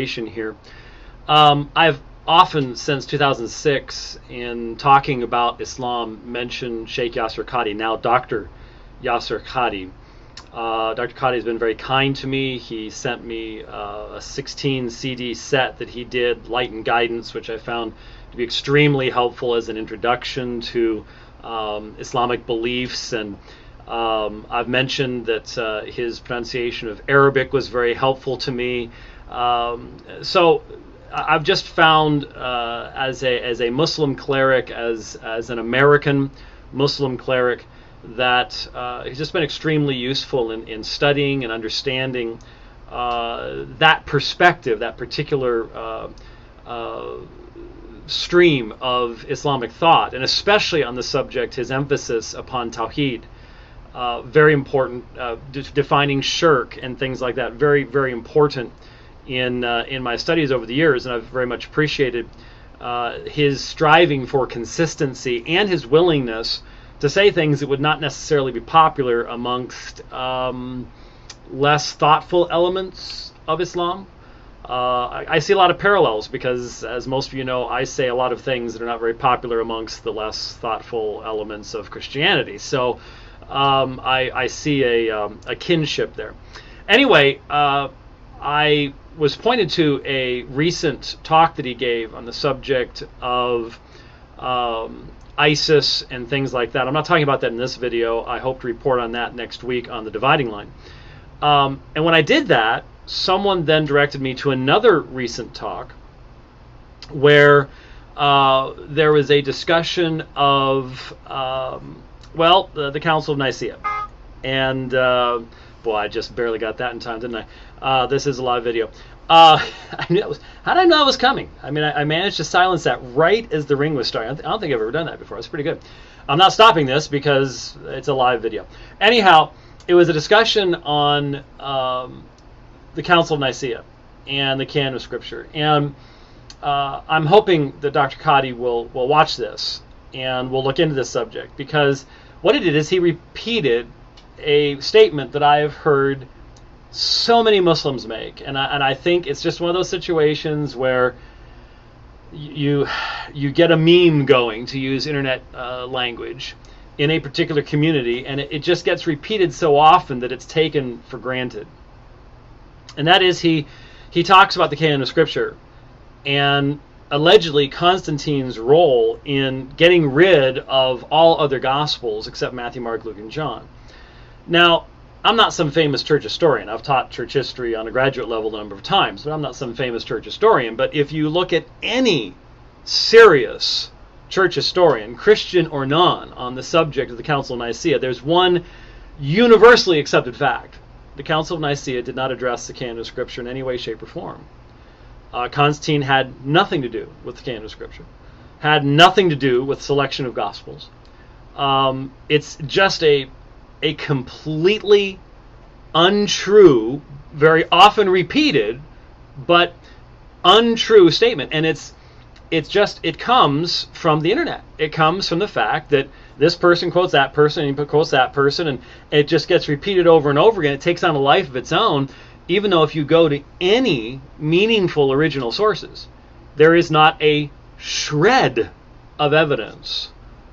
here. I've often, since 2006, in talking about Islam, mentioned Sheikh Yasir Qadhi, now Dr. Yasir Qadhi. Dr. Qadhi has been very kind to me. He sent me a 16 CD set that he did, Light and Guidance, which I found to be extremely helpful as an introduction to Islamic beliefs. And I've mentioned that his pronunciation of Arabic was very helpful to me. So I've just found as a Muslim cleric, as an American Muslim cleric, that he's just been extremely useful in studying and understanding that perspective, that particular stream of Islamic thought, and especially on the subject, his emphasis upon Tawheed. Very important, defining shirk and things like that. Very, very important in my studies over the years, and I've very much appreciated his striving for consistency and his willingness to say things that would not necessarily be popular amongst less thoughtful elements of Islam. I see a lot of parallels because, as most of you know, I say a lot of things that are not very popular amongst the less thoughtful elements of Christianity. So I see a kinship there. Anyway, I was pointed to a recent talk that he gave on the subject of ISIS and things like that. I'm not talking about that in this video. I hope to report on that next week on the Dividing Line. And when I did that, someone then directed me to another recent talk where there was a discussion of, the Council of Nicea. And, boy, I just barely got that in time, didn't I? This is a live video. How did I know it was coming? I mean, I managed to silence that right as the ring was starting. I don't think I've ever done that before. It's pretty good. I'm not stopping this because it's a live video. Anyhow, it was a discussion on the Council of Nicea and the canon of Scripture. And I'm hoping that Dr. Qadhi will watch this and will look into this subject, because what he did is he repeated a statement that I have heard so many Muslims make, and I think it's just one of those situations where you get a meme going, to use internet language, in a particular community, and it just gets repeated so often that it's taken for granted. And that is, he talks about the canon of Scripture and allegedly Constantine's role in getting rid of all other Gospels except Matthew, Mark, Luke, and John. Now, I'm not some famous church historian. I've taught church history on a graduate level a number of times, but I'm not some famous church historian. But if you look at any serious church historian, Christian or non, on the subject of the Council of Nicea, there's one universally accepted fact. The Council of Nicea did not address the canon of Scripture in any way, shape, or form. Constantine had nothing to do with the canon of Scripture, had nothing to do with selection of Gospels. It's just a completely untrue, very often repeated, but untrue statement. And it comes from the internet. It comes from the fact that this person quotes that person, and he quotes that person, and it just gets repeated over and over again. It takes on a life of its own, even though if you go to any meaningful original sources, there is not a shred of evidence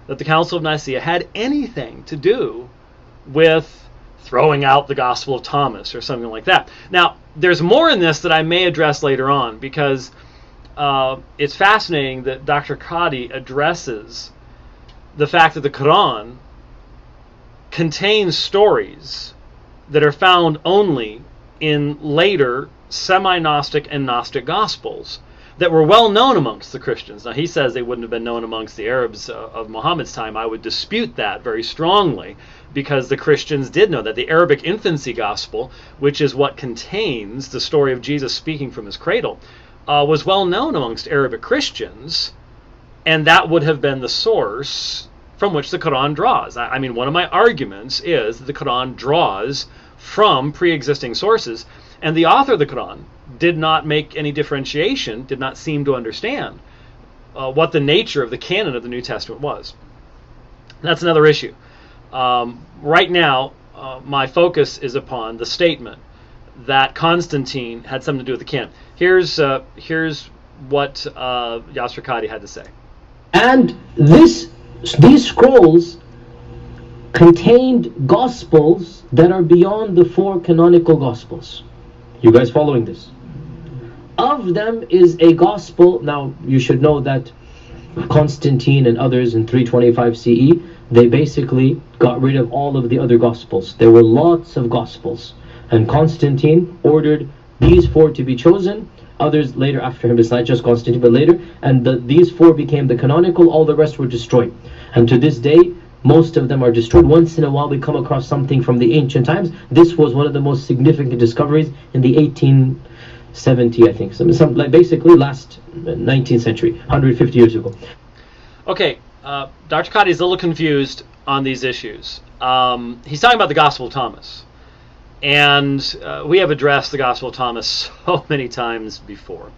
that the Council of Nicea had anything to do with throwing out the Gospel of Thomas or something like that. Now, there's more in this that I may address later on, because it's fascinating that Dr. Qadhi addresses the fact that the Quran contains stories that are found only in later semi-Gnostic and Gnostic Gospels that were well known amongst the Christians. Now, he says they wouldn't have been known amongst the Arabs of Muhammad's time. I would dispute that very strongly, because the Christians did know that. The Arabic infancy gospel, which is what contains the story of Jesus speaking from his cradle, was well known amongst Arabic Christians, and that would have been the source from which the Quran draws. I mean, one of my arguments is that the Quran draws from pre-existing sources, and the author of the Quran did not make any differentiation, did not seem to understand what the nature of the canon of the New Testament was. That's another issue. Right now, my focus is upon the statement that Constantine had something to do with the canon. Here's what Yasir Qadhi had to say. And these scrolls contained gospels that are beyond the 4 canonical gospels. You guys following this? Of them is a gospel. Now you should know that Constantine and others in 325 CE, they basically got rid of all of the other gospels. There were lots of gospels, and Constantine ordered these 4 to be chosen. Others later after him, it's not just Constantine but later, and these 4 became the canonical. All the rest were destroyed, and to this day most of them are destroyed. Once in a while we come across something from the ancient times. This was one of the most significant discoveries in the 1870, I think, some like basically last 19th century, 150 years ago. Okay, Dr. Qadhi is a little confused on these issues. He's talking about the Gospel of Thomas, and we have addressed the Gospel of Thomas so many times before.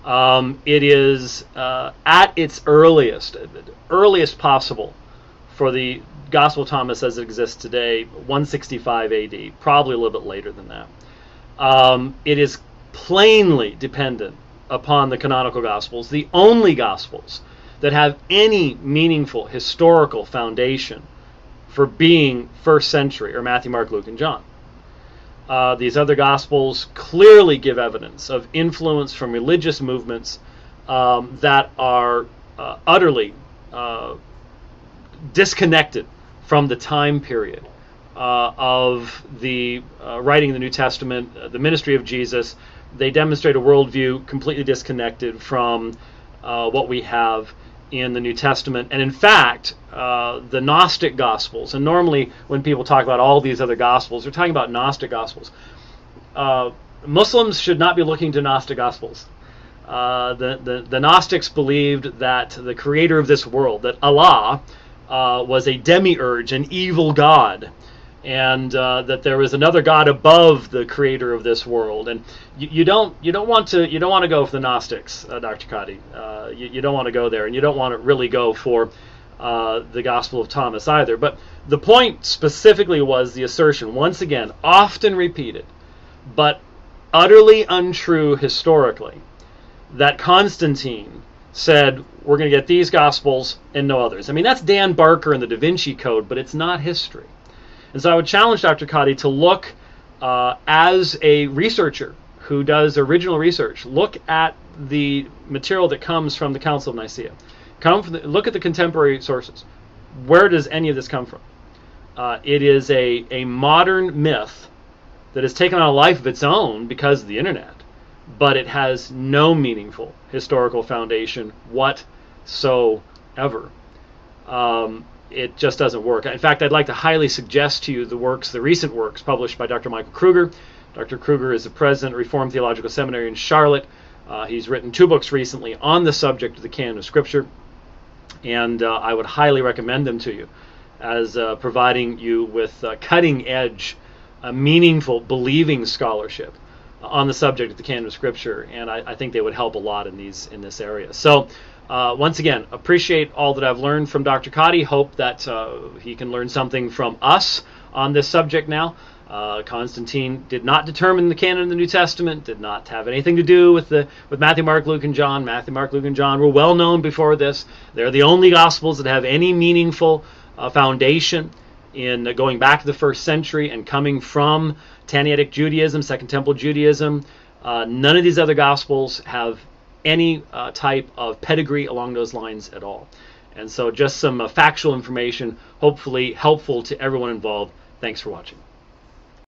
It is at its earliest possible for the Gospel of Thomas as it exists today, 165 AD, probably a little bit later than that. It is plainly dependent upon the canonical Gospels, the only Gospels that have any meaningful historical foundation for being first century, or Matthew, Mark, Luke, and John. These other Gospels clearly give evidence of influence from religious movements that are utterly disconnected from the time period of the writing of the New Testament, the ministry of Jesus. They demonstrate a worldview completely disconnected from what we have in the New Testament. And in fact, the Gnostic Gospels, and normally when people talk about all these other Gospels, they're talking about Gnostic Gospels. Muslims should not be looking to Gnostic Gospels. The Gnostics believed that the creator of this world, that Allah, was a demiurge, an evil god, and that there was another god above the creator of this world. And you don't want to go for the Gnostics, Dr. Qadhi. You don't want to go there, and you don't want to really go for the Gospel of Thomas either. But the point specifically was the assertion, once again, often repeated, but utterly untrue historically, that Constantine said, we're going to get these Gospels and no others. I mean, that's Dan Barker and the Da Vinci Code, but it's not history. And so I would challenge Dr. Qadhi to look, as a researcher who does original research, look at the material that comes from the Council of Nicea. Look at the contemporary sources. Where does any of this come from? It is a modern myth that has taken on a life of its own because of the internet, but it has no meaningful historical foundation whatsoever. It just doesn't work. In fact, I'd like to highly suggest to you the recent works published by Dr. Michael Kruger. Dr. Kruger is the president of Reformed Theological Seminary in Charlotte. He's written 2 books recently on the subject of the canon of Scripture, and I would highly recommend them to you as providing you with cutting-edge, meaningful, believing scholarship on the subject of the canon of Scripture, and I think they would help a lot in this area. So, once again, appreciate all that I've learned from Dr. Qadhi. Hope that he can learn something from us on this subject now. Constantine did not determine the canon of the New Testament, did not have anything to do with Matthew, Mark, Luke, and John. Matthew, Mark, Luke, and John were well known before this. They're the only Gospels that have any meaningful foundation in going back to the first century and coming from Tannaitic Judaism, Second Temple Judaism. None of these other Gospels have any type of pedigree along those lines at all. And so just some factual information, hopefully helpful to everyone involved. Thanks for watching.